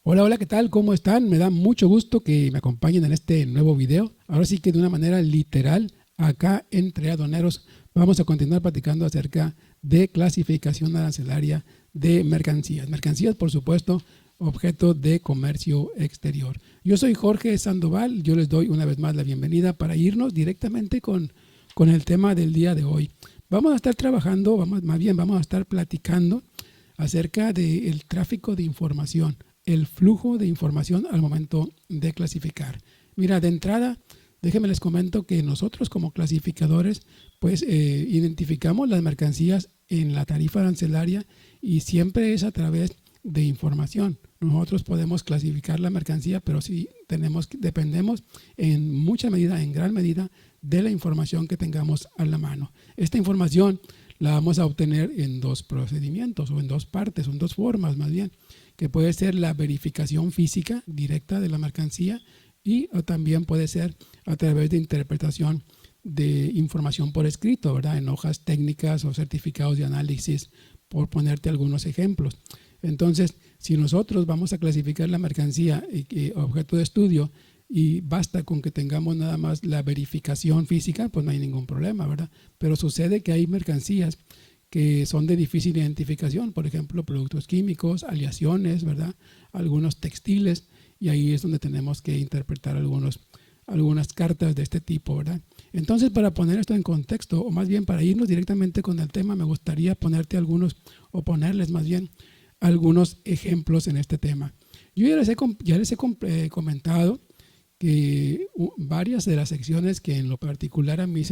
Hola, hola, ¿qué tal? ¿Cómo están? Me da mucho gusto que me acompañen en este nuevo video. Ahora sí que de una manera literal, acá entre aduaneros, vamos a continuar platicando acerca de clasificación arancelaria de mercancías. Mercancías, por supuesto, objeto de comercio exterior. Yo soy Jorge Sandoval, yo les doy una vez más la bienvenida para irnos directamente con el tema del día de hoy. Vamos a estar trabajando, vamos a estar platicando acerca del tráfico de información, el flujo de información al momento de clasificar. Mira, de entrada, déjenme les comento que nosotros como clasificadores, pues identificamos las mercancías en la tarifa arancelaria y siempre es a través de información. Nosotros podemos clasificar la mercancía, pero sí dependemos en mucha medida, en gran medida, de la información que tengamos a la mano. Esta información la vamos a obtener en dos procedimientos o en dos partes, o en dos formas más bien, que puede ser la verificación física directa de la mercancía y también puede ser a través de interpretación de información por escrito, ¿verdad? En hojas técnicas o certificados de análisis, por ponerte algunos ejemplos. Entonces, si nosotros vamos a clasificar la mercancía objeto de estudio y basta con que tengamos nada más la verificación física, pues no hay ningún problema, ¿verdad? Pero sucede que hay mercancías que son de difícil identificación, por ejemplo, productos químicos, aleaciones, ¿verdad? Algunos textiles, y ahí es donde tenemos que interpretar algunas cartas de este tipo, ¿verdad? Entonces, para poner esto en contexto, o más bien para irnos directamente con el tema, me gustaría ponerles más bien algunos ejemplos en este tema. Yo ya les he comentado que varias de las secciones que en lo particular a mí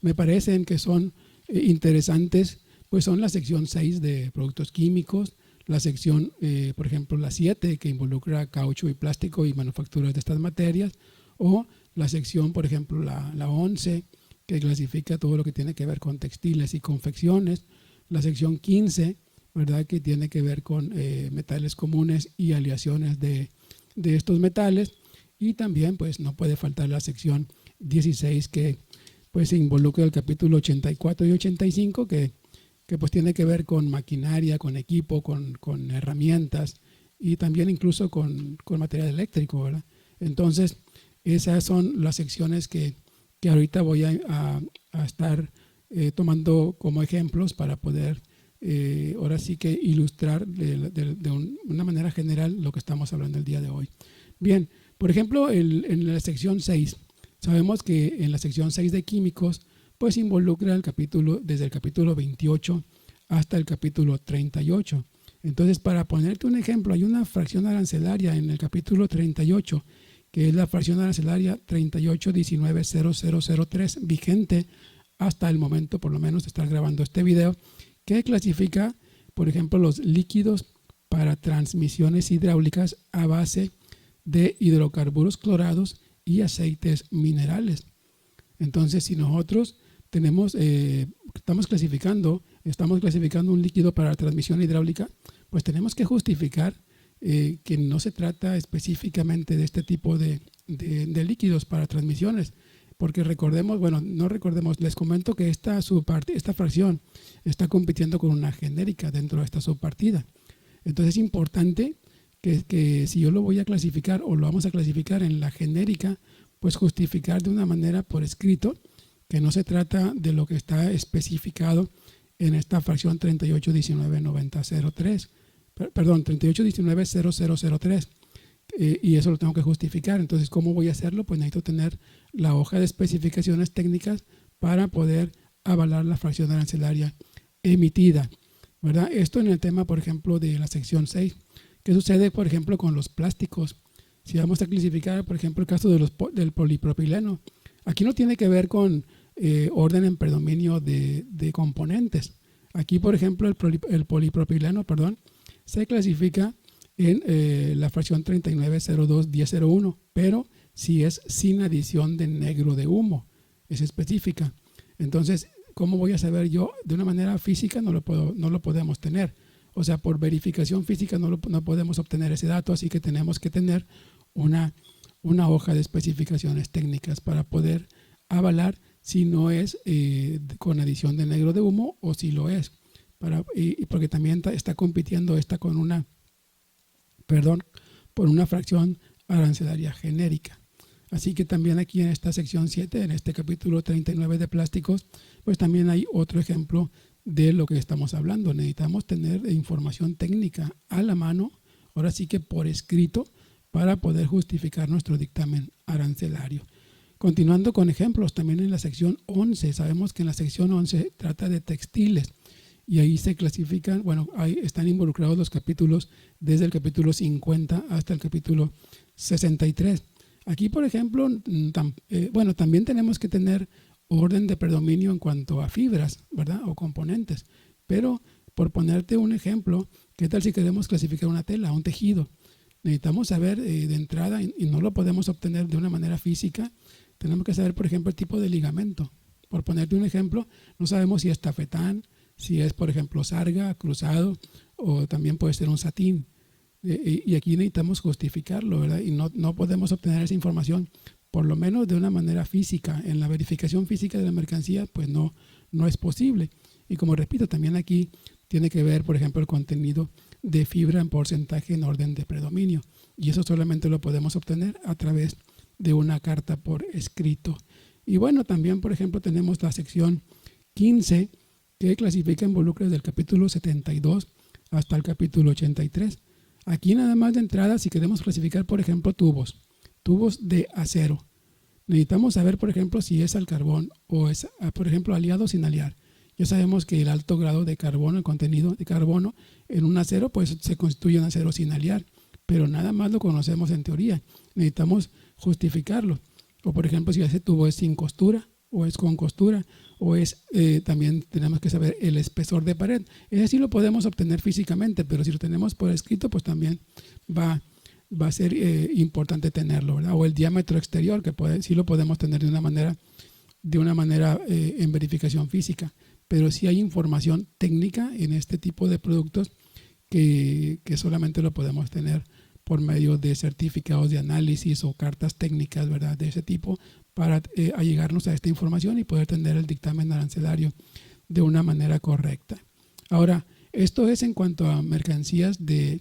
me parecen que son interesantes, pues son la sección 6 de productos químicos, la sección, por ejemplo, la 7 que involucra caucho y plástico y manufacturas de estas materias, o la sección, por ejemplo, la 11 que clasifica todo lo que tiene que ver con textiles y confecciones, la sección 15, ¿verdad? Que tiene que ver con metales comunes y aleaciones de estos metales. Y también pues no puede faltar la sección 16 que pues se involucra el capítulo 84 y 85 que pues tiene que ver con maquinaria, con equipo, con herramientas y también incluso con material eléctrico, ¿verdad? Entonces esas son las secciones que ahorita voy a estar tomando como ejemplos para poder ahora sí que ilustrar de una manera general lo que estamos hablando el día de hoy. Bien, por ejemplo, en la sección 6, sabemos que en la sección 6 de químicos, pues involucra desde el capítulo 28 hasta el capítulo 38. Entonces, para ponerte un ejemplo, hay una fracción arancelaria en el capítulo 38, que es la fracción arancelaria 38190003, vigente hasta el momento, por lo menos, de estar grabando este video, que clasifica, por ejemplo, los líquidos para transmisiones hidráulicas a base de hidrocarburos clorados y aceites minerales. Entonces, si nosotros estamos clasificando un líquido para transmisión hidráulica, pues tenemos que justificar que no se trata específicamente de este tipo de líquidos para transmisiones, porque les comento que esta fracción está compitiendo con una genérica dentro de esta subpartida. Entonces es importante que si yo lo voy a clasificar o lo vamos a clasificar en la genérica, pues justificar de una manera por escrito que no se trata de lo que está especificado en esta fracción 38199003, perdón, 38190003, y eso lo tengo que justificar. Entonces, ¿cómo voy a hacerlo? Pues necesito tener la hoja de especificaciones técnicas para poder avalar la fracción arancelaria emitida, ¿verdad? Esto en el tema, por ejemplo, de la sección 6. ¿Qué sucede, por ejemplo, con los plásticos? Si vamos a clasificar, por ejemplo, el caso del polipropileno, aquí no tiene que ver con orden en predominio de componentes. Aquí, por ejemplo, el polipropileno, se clasifica en la fracción 39021001, pero si es sin adición de negro de humo, es específica. Entonces, ¿cómo voy a saber yo? De una manera física no lo podemos tener. O sea, por verificación física no podemos obtener ese dato, así que tenemos que tener una hoja de especificaciones técnicas para poder avalar si no es con adición de negro de humo o si lo es. Porque también está compitiendo esta con una perdón, por una fracción arancelaria genérica. Así que también aquí en esta sección 7, en este capítulo 39 de plásticos, pues también hay otro ejemplo de lo que estamos hablando. Necesitamos tener información técnica a la mano, ahora sí que por escrito, para poder justificar nuestro dictamen arancelario. Continuando con ejemplos, también en la sección 11, sabemos que en la sección 11 trata de textiles y ahí se clasifican, bueno, ahí están involucrados los capítulos desde el capítulo 50 hasta el capítulo 63. Aquí, por ejemplo, bueno, también tenemos que tener orden de predominio en cuanto a fibras, ¿verdad? O componentes. Pero, por ponerte un ejemplo, ¿qué tal si queremos clasificar una tela, un tejido? Necesitamos saber de entrada, y no lo podemos obtener de una manera física, tenemos que saber, por ejemplo, el tipo de ligamento. Por ponerte un ejemplo, no sabemos si es tafetán, si es, por ejemplo, sarga, cruzado, o también puede ser un satín. Y aquí necesitamos justificarlo, ¿verdad? Y no podemos obtener esa información, por lo menos de una manera física. En la verificación física de la mercancía, pues no es posible. Y como repito, también aquí tiene que ver, por ejemplo, el contenido de fibra en porcentaje en orden de predominio. Y eso solamente lo podemos obtener a través de una carta por escrito. Y bueno, también, por ejemplo, tenemos la sección 15, que clasifica involucros del capítulo 72 hasta el capítulo 83. Aquí nada más de entrada, si queremos clasificar, por ejemplo, tubos de acero, necesitamos saber, por ejemplo, si es al carbón o es, por ejemplo, aliado o sin aliar. Ya sabemos que el alto grado de carbono, el contenido de carbono en un acero, pues se constituye un acero sin aliar, pero nada más lo conocemos en teoría. Necesitamos justificarlo. O, por ejemplo, si ese tubo es sin costura o es con costura, o es, también tenemos que saber el espesor de pared. Ese sí lo podemos obtener físicamente, pero si lo tenemos por escrito, pues también va a ser importante tenerlo, ¿verdad? O el diámetro exterior, que sí lo podemos tener de una manera en verificación física, pero sí hay información técnica en este tipo de productos que solamente lo podemos tener por medio de certificados de análisis o cartas técnicas, ¿verdad?, de ese tipo, para allegarnos a esta información y poder tener el dictamen arancelario de una manera correcta. Ahora, esto es en cuanto a mercancías de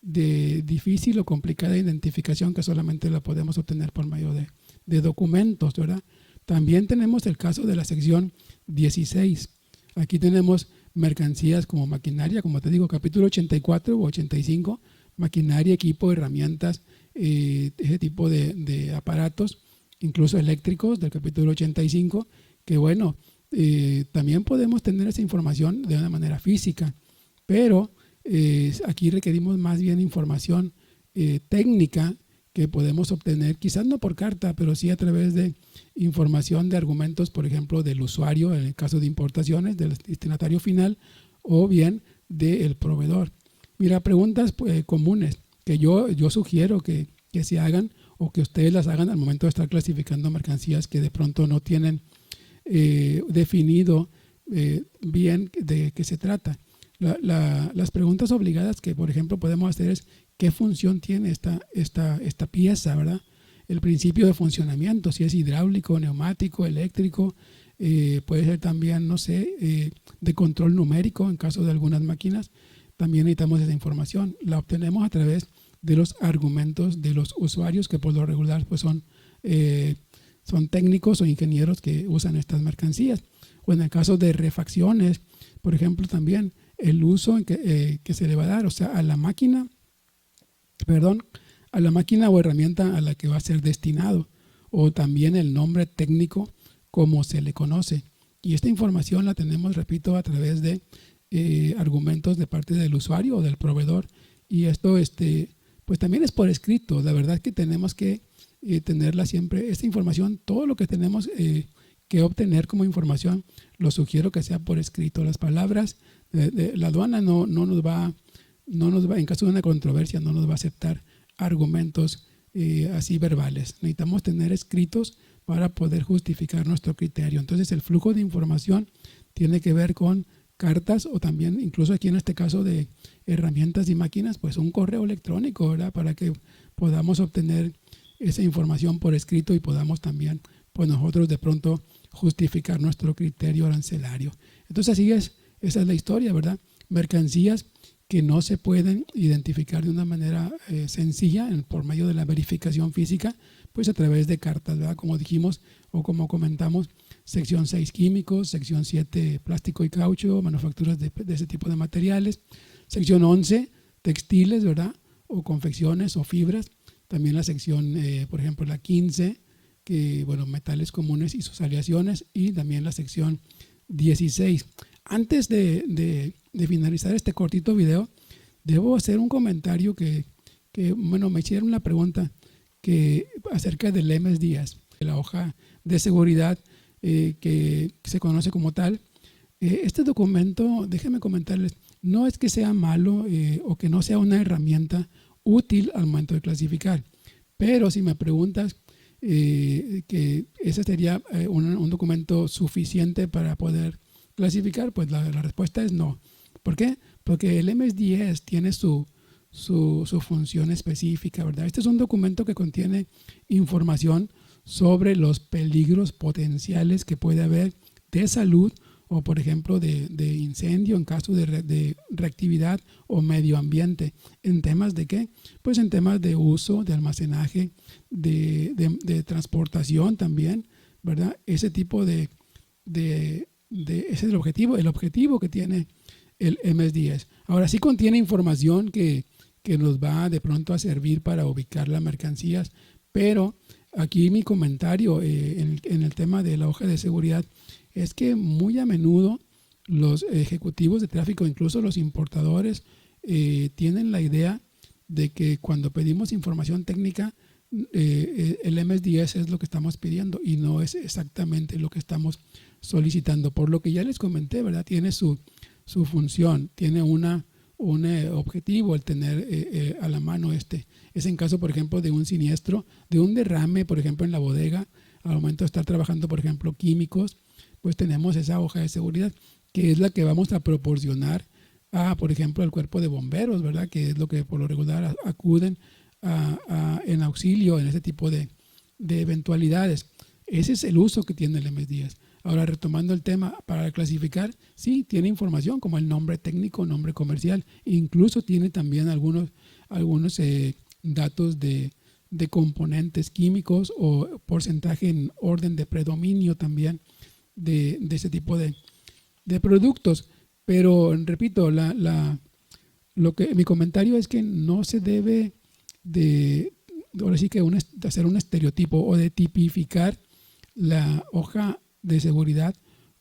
difícil o complicada identificación, que solamente la podemos obtener por medio de documentos, ¿verdad? También tenemos el caso de la sección 16. Aquí tenemos mercancías como maquinaria, como te digo, capítulo 84 u 85, maquinaria, equipo, herramientas, ese tipo de aparatos, incluso eléctricos, del capítulo 85, que bueno, también podemos tener esa información de una manera física, pero aquí requerimos más bien información técnica que podemos obtener, quizás no por carta, pero sí a través de información de argumentos, por ejemplo, del usuario, en el caso de importaciones, del destinatario final, o bien del proveedor. Mira, preguntas comunes que yo sugiero que se hagan o que ustedes las hagan al momento de estar clasificando mercancías que de pronto no tienen definido bien de qué se trata. Las preguntas obligadas que, por ejemplo, podemos hacer es ¿qué función tiene esta pieza, ¿verdad? El principio de funcionamiento, si es hidráulico, neumático, eléctrico, puede ser también, no sé, de control numérico en caso de algunas máquinas. También necesitamos esa información. La obtenemos a través de los argumentos de los usuarios, que por lo regular pues son técnicos o ingenieros que usan estas mercancías. O en el caso de refacciones, por ejemplo, también el uso que se le va a dar, o sea, a la máquina o herramienta a la que va a ser destinado, o también el nombre técnico como se le conoce. Y esta información la tenemos, repito, a través de argumentos de parte del usuario o del proveedor. Y esto pues también es por escrito. La verdad es que tenemos que tenerla siempre, esta información, todo lo que tenemos que obtener como información, lo sugiero que sea por escrito. Las palabras, la aduana no nos va, en caso de una controversia, no nos va a aceptar argumentos así verbales. Necesitamos tener escritos para poder justificar nuestro criterio. Entonces, el flujo de información tiene que ver con cartas, o también, incluso aquí en este caso de herramientas y máquinas, pues un correo electrónico, ¿verdad?, para que podamos obtener esa información por escrito y podamos también, pues nosotros de pronto justificar nuestro criterio arancelario. Entonces, esa es la historia, ¿verdad? Mercancías que no se pueden identificar de una manera sencilla por medio de la verificación física, pues a través de cartas, ¿verdad? Como dijimos o como comentamos, sección 6 químicos, sección 7 plástico y caucho, manufacturas de ese tipo de materiales, sección 11 textiles, ¿verdad? O confecciones o fibras, también la sección, por ejemplo, la 15, que, bueno, metales comunes y sus aleaciones, y también la sección 16. Antes de finalizar este cortito video, debo hacer un comentario que bueno, me hicieron la pregunta acerca del MS-10, la hoja de seguridad que se conoce como tal. Este documento, déjenme comentarles, no es que sea malo o que no sea una herramienta útil al momento de clasificar, pero si me preguntas que ese sería un documento suficiente para poder clasificar, pues la respuesta es no. ¿Por qué? Porque el MS-10 tiene su función específica, ¿verdad? Este es un documento que contiene información sobre los peligros potenciales que puede haber de salud o, por ejemplo, de incendio en caso de reactividad o medio ambiente. ¿En temas de qué? Pues en temas de uso, de almacenaje, de transportación también, ¿verdad? Ese tipo ese es el objetivo que tiene el MS-10. Ahora sí contiene información que nos va de pronto a servir para ubicar las mercancías, pero aquí mi comentario en el tema de la hoja de seguridad es que muy a menudo los ejecutivos de tráfico, incluso los importadores, tienen la idea de que cuando pedimos información técnica, el MS-10 es lo que estamos pidiendo y no es exactamente lo que estamos solicitando. Por lo que ya les comenté, ¿verdad? Tiene su función, tiene un objetivo el tener a la mano es en caso, por ejemplo, de un siniestro, de un derrame, por ejemplo, en la bodega, al momento de estar trabajando, por ejemplo, químicos, pues tenemos esa hoja de seguridad, que es la que vamos a proporcionar por ejemplo, al cuerpo de bomberos, ¿verdad? Que es lo que por lo regular acuden en auxilio en ese tipo de eventualidades. Ese es el uso que tiene el MS-10. Ahora, retomando el tema, para clasificar, sí, tiene información como el nombre técnico, nombre comercial, incluso tiene también algunos datos de componentes químicos o porcentaje en orden de predominio también de ese tipo de productos. Pero, repito, mi comentario es que no se debe ahora sí que de hacer un estereotipo o de tipificar la hoja de seguridad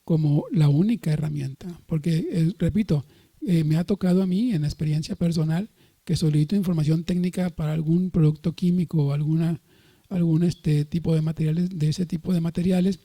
como la única herramienta, porque repito, me ha tocado a mí en experiencia personal que solicito información técnica para algún producto químico o algún tipo de materiales, de ese tipo de materiales,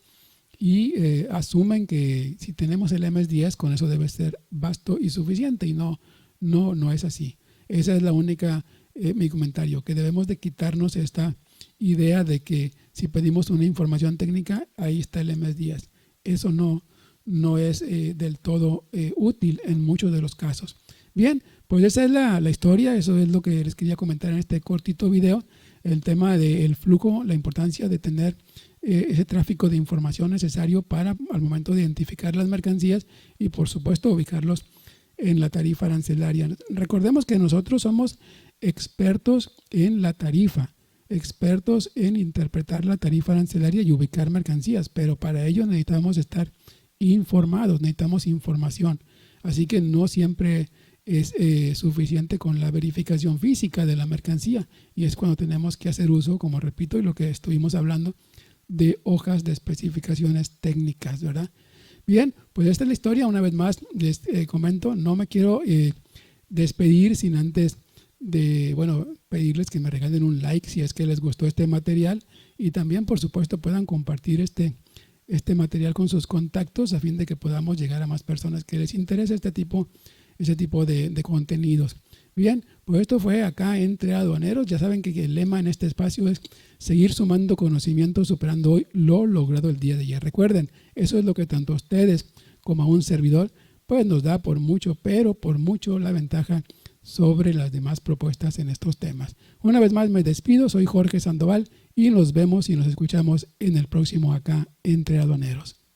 y asumen que si tenemos el MS-10 con eso debe ser vasto y suficiente, y no es así. Esa es la única mi comentario, que debemos de quitarnos esta idea de que si pedimos una información técnica, ahí está el MS-10. Eso no es del todo útil en muchos de los casos. Bien, pues esa es la historia, eso es lo que les quería comentar en este cortito video, el tema del flujo, la importancia de tener ese tráfico de información necesario para al momento de identificar las mercancías y por supuesto ubicarlos en la tarifa arancelaria. Recordemos que nosotros somos expertos en la tarifa, expertos en interpretar la tarifa arancelaria y ubicar mercancías, pero para ello necesitamos estar informados, necesitamos información. Así que no siempre es suficiente con la verificación física de la mercancía, y es cuando tenemos que hacer uso, como repito, y lo que estuvimos hablando, de hojas de especificaciones técnicas, ¿verdad? Bien, pues esta es la historia. Una vez más les comento, no me quiero despedir sin antes de, pedirles que me regalen un like si es que les gustó este material, y también por supuesto puedan compartir este material con sus contactos a fin de que podamos llegar a más personas que les interese ese tipo de contenidos. Bien, pues esto fue acá entre aduaneros. Ya saben que el lema en este espacio es seguir sumando conocimiento, superando hoy lo logrado el día de ayer. Recuerden, eso es lo que tanto a ustedes como a un servidor pues nos da por mucho, pero por mucho la ventaja sobre las demás propuestas en estos temas. Una vez más me despido, soy Jorge Sandoval y nos vemos y nos escuchamos en el próximo acá entre aduaneros.